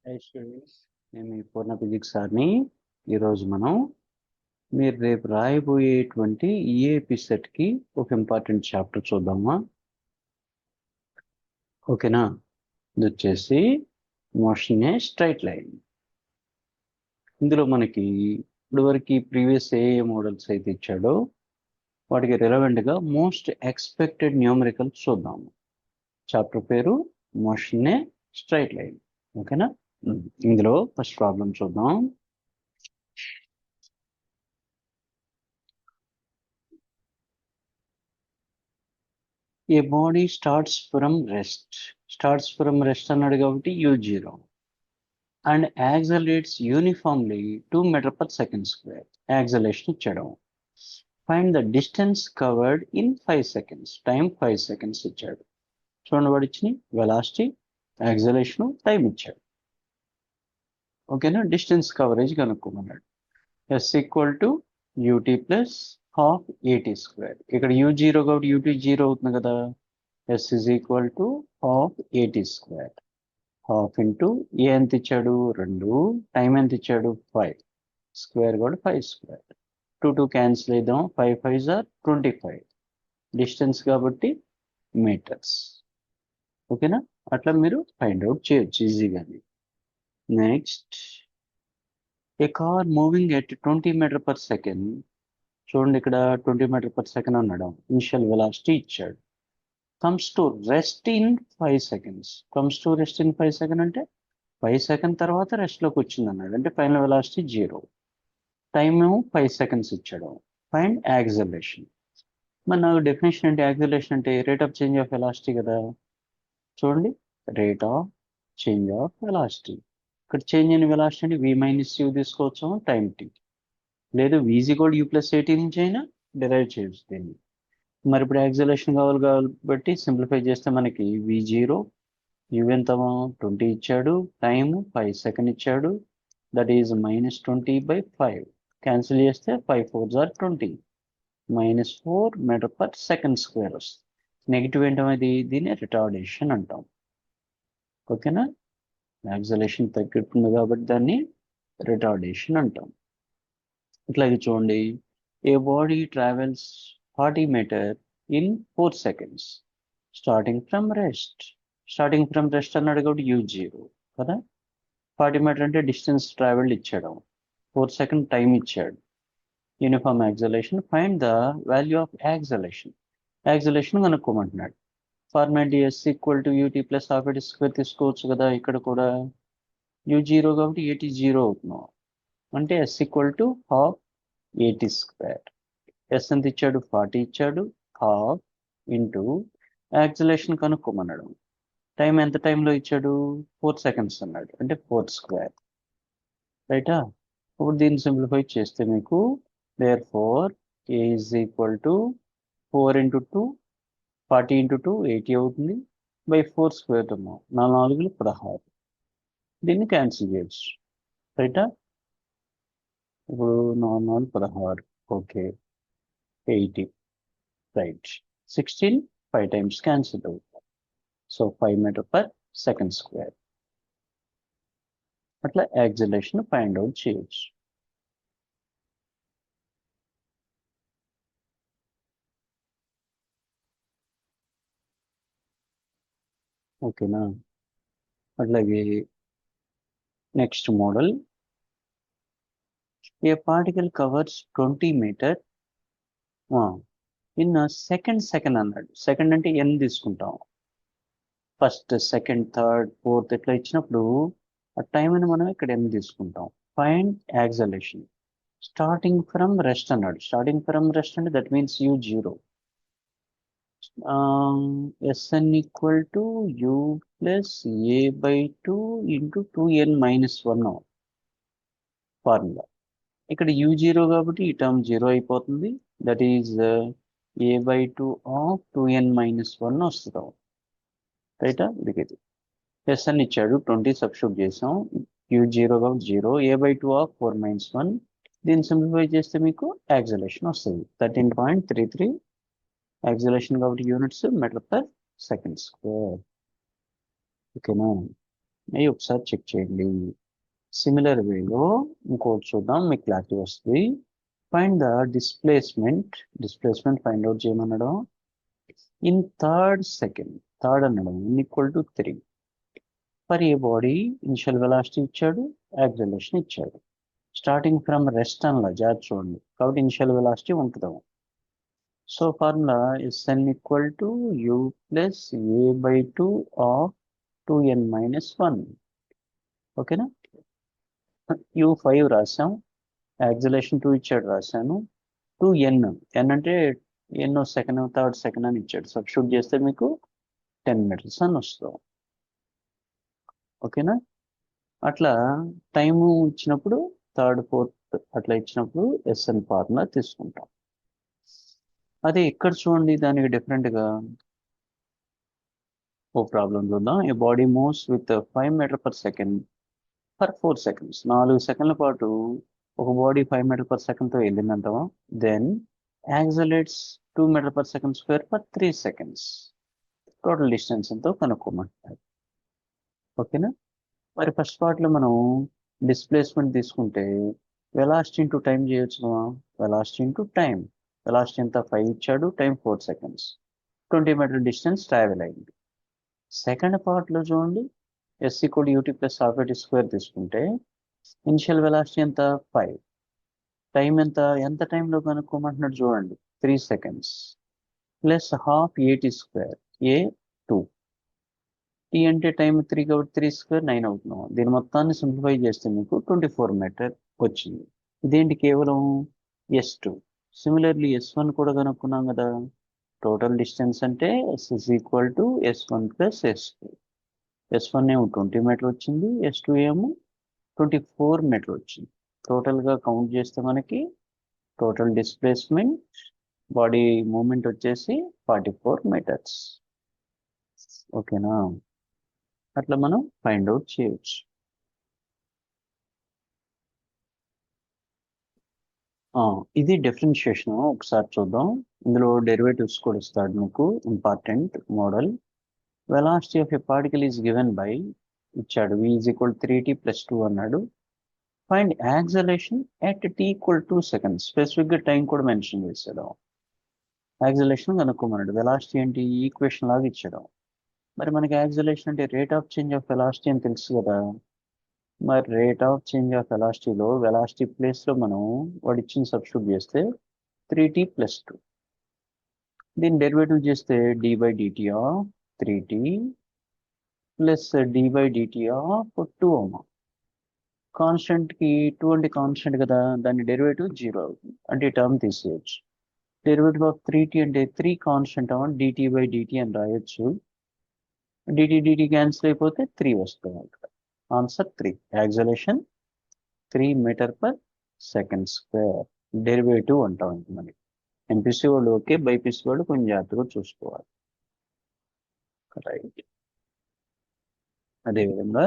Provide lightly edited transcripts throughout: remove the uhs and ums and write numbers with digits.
High students, నేను మీ పూర్ణ physics సార్ని. ఈరోజు మనం మీరు రేపు రాయబోయేటువంటి ఈఏపి సెట్కి ఒక ఇంపార్టెంట్ చాప్టర్ చూద్దామా? ఓకేనా? ఇది వచ్చేసి మోషన్ ఏ స్ట్రైట్ లైన్. ఇందులో మనకి ఇప్పటివరకు ప్రీవియస్ ఏ మోడల్స్ అయితే ఇచ్చాడో వాటికి రిలవెంట్గా మోస్ట్ ఎక్స్పెక్టెడ్ న్యూమరికల్స్ చూద్దాము. చాప్టర్ పేరు మోషన్ ఏ స్ట్రైట్ లైన్. ఓకేనా? ఇందులో ఫస్ట్ ప్రాబ్లం చూద్దాం. A body starts from rest అన్నాడు కాబట్టి u0 and accelerates uniformly 2 meter per second square. Acceleration ఇచ్చాడు. Find the distance covered in 5 seconds. Time 5 seconds ఇచ్చాడు. చూడండి వాడు ఇచ్చిన వెలాసిటీ, యాక్సలేషన్, టైం ఇచ్చాడు. ఓకేనా? డిస్టెన్స్ కవరేజ్ కనుక్కోమన్నాడు. S equal to UT plus half AT square. ఇక్కడ u0 కాబట్టి యూటీ 0 అవుతుంది కదా. S is equal to half 80 square. Half into A ఎంత ఇచ్చాడు 2, టైం ఎంత ఇచ్చాడు 5, స్క్వేర్ కూడా 5 స్క్వేర్. 2 క్యాన్సిల్ అయిద్దాం. 5 5 ఆర్ 25. డిస్టెన్స్ కాబట్టి మీటర్స్. ఓకేనా? అట్లా మీరు ఫైండ్ అవుట్ చేయొచ్చు ఈజీగానే. Next, a car moving at 20 metre per second. చూడండి ఇక్కడ 20 మీటర్ పర్ సెకండ్ అన్నాడు. ఇనిషియల్ వెలాసిటీ ఇచ్చాడు. Comes to rest in 5 seconds. Comes to rest in 5 seconds అంటే 5 seconds తర్వాత రెస్ట్లోకి వచ్చింది అన్నాడు. అంటే ఫైనల్ వెలాసిటీ 0. టైం ఏమో 5 seconds ఇచ్చాడు. Find acceleration. మరి నాకు డెఫినేషన్ అంటే యాక్సలరేషన్ అంటే rate of change of velocity కదా. చూడండి, rate of change of velocity. ఇక్కడ చేంజ్ అయిన వెలాసిటీ అంటే v మైనస్ u తీసుకోవచ్చు టైం t, లేదు v కూడా u ప్లస్ 80 నుంచి అయినా డిరైవ్ చేయొచ్చు దీన్ని. మరి ఇప్పుడు యాక్సలరేషన్ కావాలి కాబట్టి సింప్లిఫై చేస్తే మనకి v0 u ఎంత 20 ఇచ్చాడు, టైం 5 seconds ఇచ్చాడు, దట్ ఈజ్ -20/5. క్యాన్సిల్ చేస్తే 5 4s are 20, -4 metre per second square వస్తుంది. నెగిటివ్ ఏంటనేది దీన్ని రిటార్డేషన్ అంటాం. ఓకేనా? యాక్సలేషన్ తగ్గుతుంది కాబట్టి దాన్ని రిటార్డేషన్ అంటాం. ఇట్లాగే చూడండి, a body travels 40 meter in 4 seconds starting from rest. Starting from rest అన్నాడు కాబట్టి u0 కదా. 40 మీటర్ అంటే డిస్టెన్స్ ట్రావెల్డ్ ఇచ్చాడు, 4 seconds టైం ఇచ్చాడు. Uniform acceleration. Find the value of acceleration. Acceleration కనుక్కోమంటున్నాడు. Formality S equal to UT plus half AT square తీసుకోవచ్చు కదా. ఇక్కడ కూడా u0 కాబట్టి 80 0 అవుతున్నాం. అంటే ఎస్ ఈక్వల్ టు హాఫ్ 80 స్క్వేర్. ఎస్ ఎంత ఇచ్చాడు 40 ఇచ్చాడు, హాఫ్ ఇంటూ యాక్సలేషన్ కనుక్కోమన్నాడు. టైం ఎంత టైంలో ఇచ్చాడు 4 seconds అన్నాడు, అంటే 4 స్క్వేర్. రైటా? ఇప్పుడు దీన్ని సింప్లిఫై చేస్తే మీకు therefore a is equal to 4 into 2, 40 into 2 80 అవుతుంది, బై 4 స్క్వేర్ ఉన్నాం. 4 4 16. దీన్ని క్యాన్సిల్ చేయొచ్చు. రైటా? ఇప్పుడు 4 4 16. ఓకే, 80. రైట్. 16 5 times క్యాన్సిల్ అవుతుంది. So 5 metre per second square. అట్లా యాక్సలేషన్ ఫైండ్ అవుట్ చేయొచ్చు. ఓకేనా? అట్లాగే next model, a particle covers 20 metre in second అన్నాడు. సెకండ్ అంటే n తీసుకుంటాం. ఫస్ట్, సెకండ్, థర్డ్, ఫోర్త్ ఇట్లా ఇచ్చినప్పుడు ఆ టైం అని మనం ఇక్కడ n తీసుకుంటాం. Find acceleration starting from rest అన్నాడు. స్టార్టింగ్ ఫ్రమ్ రెస్ట్ అంటే that means u0. Sn equal to u plus a/2 into 2n - 1 formula. ఇక్కడ u0 కాబట్టి ఈ టర్మ్ 0 అయిపోతుంది. That is a/2 of 2n - 1 వస్తుంది. రైటా? ఇది ఎస్ అని ఇచ్చాడు, 20 సబ్స్టిట్యూట్ చేసాం. u0 కాబట్టి 0, a/2 ఆఫ్ 4 - 1. దీన్ని సింప్లిఫై చేస్తే మీకు యాక్సలేషన్ వస్తుంది 13.33. యాక్సలేషన్ కాబట్టి units metre per second square. ఓకేనా? అవి ఒకసారి చెక్ చేయండి. సిమిలర్ వేలో ఇంకోటి చూద్దాం, మీకు క్లారిటీ వస్తుంది. Find the displacement find out చేయమనడం ఇన్ థర్డ్ అనడం equal to 3 for a body. Initial velocity ఇచ్చాడు, యాక్సిలరేషన్ ఇచ్చాడు. స్టార్టింగ్ ఫ్రమ్ రెస్ట్ అనలా, జాగ్రత్త చూడండి. కాబట్టి ఇనిషియల్ వెలాసిటీ ఉంటుంది. So formula Sn equal to u plus a/2 of 2n-1. ఓకేనా? u5 రాసాం, యాక్సిలరేషన్ 2 ఇచ్చాడు రాశాను. 2n, n అంటే ఎన్నో సెకండ్, థర్డ్ సెకండ్ అని ఇచ్చాడు. సబ్స్టిట్యూట్ చేస్తే మీకు 10 మీటర్స్ అని వస్తాం. ఓకేనా? అట్లా టైము ఇచ్చినప్పుడు థర్డ్, ఫోర్త్ అట్లా ఇచ్చినప్పుడు Sn ఫార్ములా తీసుకుంటాం. అదే ఇక్కడ చూడండి, దానికి డిఫరెంట్గా ఓ ప్రాబ్లం చూద్దాం. A body moves with 5 metre per second for 4 seconds. 4 సెకండ్ల పాటు ఒక బాడీ 5 మీటర్ పర్ సెకండ్తో వెళ్ళిందంటావా. Then accelerates 2 metre per second square for 3 seconds. Total distance ఎంతో కనుక్కోమంటారు. ఓకేనా? మరి ఫస్ట్ పార్ట్లో మనం డిస్ప్లేస్మెంట్ తీసుకుంటే వెలాసిటీ ఇంటూ టైం చేయొచ్చు కదా. Velocity into time. వెలాసిటీ ఎంత 5 ఇచ్చాడు, time 4 seconds, 20 metre distance travel అయింది. సెకండ్ పార్ట్లో చూడండి, s equal ut plus half square తీసుకుంటే ఇనిషియల్ వెలాసిటీ ఎంత 5, టైం ఎంత టైంలో కనుక్కోమంటున్నాడు చూడండి, 3 seconds plus half at square, a 2, t అంటే టైం 3 కాబట్టి 3 స్క్వేర్ 9 అవుతున్నాం. దీని మొత్తాన్ని సింప్లిఫై చేస్తే మీకు 24 మీటర్ వచ్చింది. ఇదేంటి, కేవలం S2. సిమిలర్లీ S1 కూడా కనుక్కున్నాం కదా. టోటల్ డిస్టెన్స్ అంటే S is equal to S1 plus S2. S1 ఏమో 20 మీటర్ వచ్చింది, S2 ఏమో 24 మీటర్ వచ్చింది. టోటల్గా కౌంట్ చేస్తే మనకి టోటల్ డిస్ప్లేస్మెంట్ బాడీ మూమెంట్ వచ్చేసి 44 మీటర్స్. ఓకేనా? అట్లా మనం ఫైండ్ అవుట్ చేయొచ్చు. ఇది డిఫరెన్షియేషన్ ఒకసారి చూద్దాం. ఇందులో డెరివేటివ్స్ కూడా ఇస్తాడు మీకు, important model. Velocity of a particle is given by ఇచ్చాడు, v is equal 3t plus 2 అన్నాడు. Find acceleration at t equal 2 seconds. స్పెసిఫిక్గా టైం కూడా మెన్షన్ చేశాడు. యాక్సలరేషన్ కనుక్కోమన్నాడు. వెలాసిటీ ఏంటి, ఈక్వేషన్ లాగా ఇచ్చాడు. మరి మనకి యాక్సలరేషన్ అంటే rate of change of velocity అని తెలుసు కదా. మరి రేట్ ఆఫ్ చేంజ్ ఆఫ్ వెలాసిటీలో వెలాసిటీ ప్లేస్లో మనం వాడు ఇచ్చిన సబ్స్టిట్యూట్ చేస్తే 3t ప్లస్ 2. దీన్ని డెరివేటివ్ చేస్తే d/dt of 3t plus d/dt of 2 అమ్మా. కాన్స్టెంట్కి 2 అంటే కాన్స్టెంట్ కదా, దాని డెరివేటివ్ 0 అవుతుంది, అంటే ఈ టర్మ్ తీసేయచ్చు. డెరివేటివ్ ఆఫ్ 3t అంటే 3 కాన్స్టెంట్ అవ్వ dt/dt అని రాయొచ్చు. dt క్యాన్సిల్ అయిపోతే 3 వస్తుంది. అక్కడ answer 3. Acceleration 3 metre per second square. Derivative అంటాం ఇంక మనకి. ఎంపీసీ వాళ్ళు ఓకే, బైపీసీ వాళ్ళు కొంచెం జాగ్రత్తగా చూసుకోవాలి. రైట్. అదేవిధంగా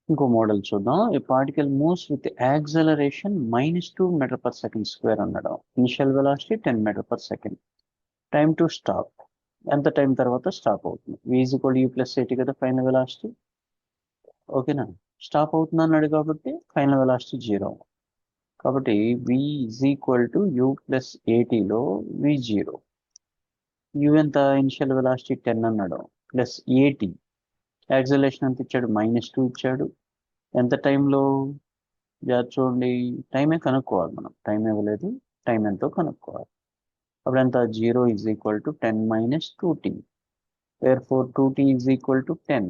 ఇంకో మోడల్ చూద్దాం. ఈ particle moves with acceleration -2 metre per second square అన్నాడు. Initial velocity 10 metre per second. Time to stop, ఎంత టైం తర్వాత స్టాప్ అవుతుంది. v is equal u plus at కదా ఫైనల్ వెలాసిటీ. ఓకేనా? స్టాప్ అవుతుంది అన్నాడు కాబట్టి ఫైనల్ వెలాసిటీ 0. కాబట్టి v is equal to u plus atలో v 0. u ఎంత, ఇనిషియల్ వెలాసిటీ 10 అన్నాడు, ప్లస్ at. యాక్సలరేషన్ ఎంత ఇచ్చాడు, -2 ఇచ్చాడు. ఎంత టైంలో చూడండి, టైమే కనుక్కోవాలి మనం, టైం ఇవ్వలేదు, టైం ఎంతో కనుక్కోవాలి. అప్పుడు ఎంత, 0 is equal to 10 - 2t. therefore 2t is equal to 10.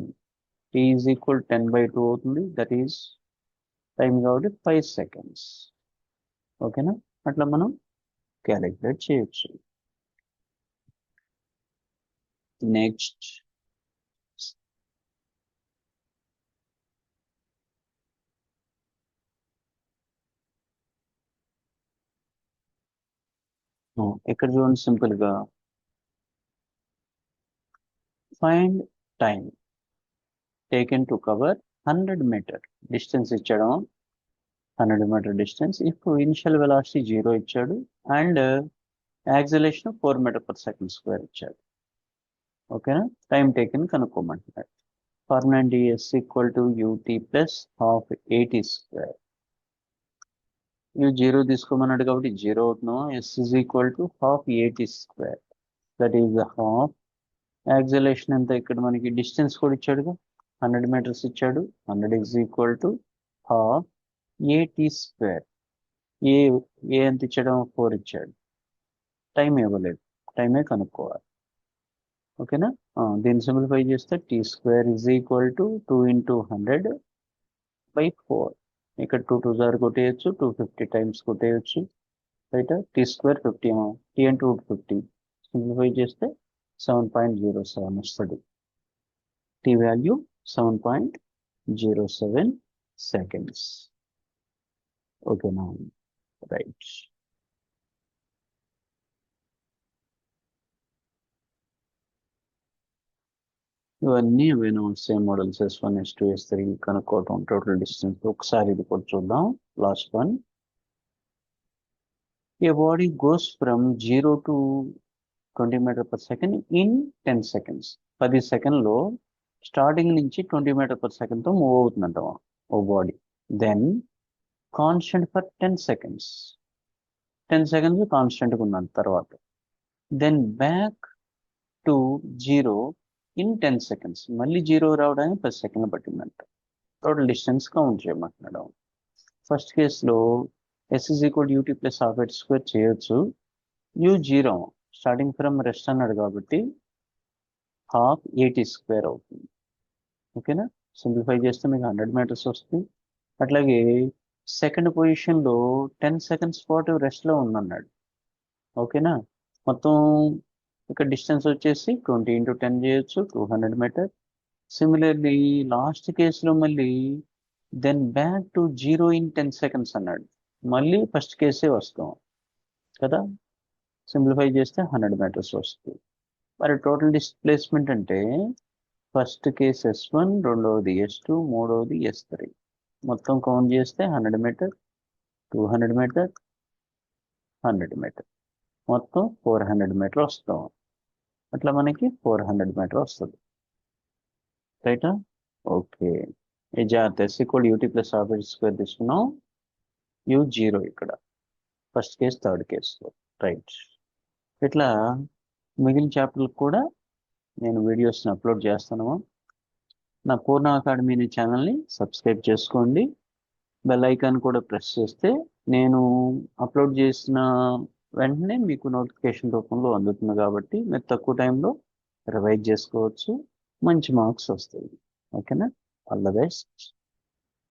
t is equal 10/2 అవుతుంది, దట్ ఈజ్ టైం కాబట్టి 5 సెకండ్స్. ఓకేనా? అట్లా మనం క్యాలిక్యులేట్ చేయొచ్చు. నెక్స్ట్ ఇక్కడ చూడండి, సింపుల్ గా find time taken to cover 100 metre distance ఇచ్చాడు. 100 మీటర్ డిస్టెన్స్. ఇప్పుడు ఇనిషియల్ వెలాసిటీ 0 ఇచ్చాడు and acceleration 4 metre per second square ఇచ్చాడు. ఓకేనా? టైం టేకెన్ కనుక్కోమంటున్నాడు. ఫార్ములా ఏంటి? S equal to ut plus half AT square. u 0 తీసుకోమన్నాడు కాబట్టి 0 అవుతున్నాం. S is equal to half AT square. That is the half. Acceleration ఎంత? ఇక్కడ మనకి డిస్టెన్స్ కూడా ఇచ్చాడుగా, 100 మీటర్స్ ఇచ్చాడు. 100 is equal to half AT square. A ఎంత ఇచ్చాడు? 4 ఇచ్చాడు. టైం ఇవ్వలేదు, టైమే కనుక్కోవాలి. ఓకేనా? దీన్ని సింప్లిఫై చేస్తే t square is equal to 2 into 100/4. ఇక్కడ 2 2 జార్ కొట్టేయచ్చు, 250 టైమ్స్ కొట్టేయచ్చు. రైట్? టీ స్క్వేర్ 50 టీ అంటే 50 సింప్లిఫై చేస్తే 7.07 వస్తుంది. T value 7.07 seconds. ఓకేనా? రైట్. ఇవన్నీ వేను same models S1 S2 S3 కనుక్కోవటం. టోటల్ డిస్టెన్స్ ఒకసారి ఇది కూడా చూద్దాం. Last one. A body goes from 0 to 20 metre per second in 10 seconds. 10 సెకండ్లో స్టార్టింగ్ నుంచి 20 మీటర్ పర్ సెకండ్తో మూవ్ అవుతుందంట ఓ body. Then constant for 10 seconds. 10 seconds కాన్స్టెంట్గా ఉన్నాను. తర్వాత then back to 0 in 10 seconds. మళ్ళీ 0 రావడానికి 10 సెకండ్లు పట్టిందంట. టోటల్ డిస్టెన్స్ కౌంట్ చేయమంటున్నాడు. ఫస్ట్ కేసులో S is equal to ut plus half AT square చేయొచ్చు. u 0 స్టార్టింగ్ ఫ్రమ్ రెస్ట్ అన్నాడు కాబట్టి హాఫ్ AT స్క్వేర్ అవుతుంది. ఓకేనా? సింప్లిఫై చేస్తే మీకు 100 మీటర్స్ వస్తుంది. అట్లాగే సెకండ్ పొజిషన్లో 10 seconds పాటు రెస్ట్లో ఉందన్నాడు. ఓకేనా? మొత్తం ఇక్కడ డిస్టెన్స్ వచ్చేసి 20 into 10 చేయొచ్చు, 200 మీటర్. సిమిలర్లీ లాస్ట్ కేసులో మళ్ళీ then back to 0 in 10 seconds అన్నాడు. మళ్ళీ ఫస్ట్ కేసే వస్తాం కదా. సింప్లిఫై చేస్తే 100 మీటర్స్ వస్తుంది. మరి టోటల్ డిస్ప్లేస్మెంట్ అంటే ఫస్ట్ కేస్ S1, రెండవది S2, మూడవది S3. మొత్తం కౌంట్ చేస్తే 100 మీటర్, 200 మీటర్, 100 మీటర్, మొత్తం 400 మీటర్ వస్తాం. అట్లా మనకి 400 మీటర్ వస్తుంది. రైటా? ఓకే. ఈ జాగ్రత్త. S equal ut plus half AT square తీసుకున్నాం. u 0 ఇక్కడ ఫస్ట్ కేస్, థర్డ్ కేసులో. రైట్. ఇట్లా మిగిలిన చాప్టర్లకు కూడా నేను వీడియోస్ని అప్లోడ్ చేస్తాను. నా పూర్ణ అకాడమీ అనే ఛానల్ని సబ్స్క్రైబ్ చేసుకోండి. బెల్ ఐకాన్ కూడా ప్రెస్ చేస్తే నేను అప్లోడ్ చేసిన వెంటనే మీకు నోటిఫికేషన్ రూపంలో అందుతుంది. కాబట్టి మీరు తక్కువ టైంలో రివైజ్ చేసుకోవచ్చు, మంచి మార్క్స్ వస్తాయి. ఓకేనా? All the best.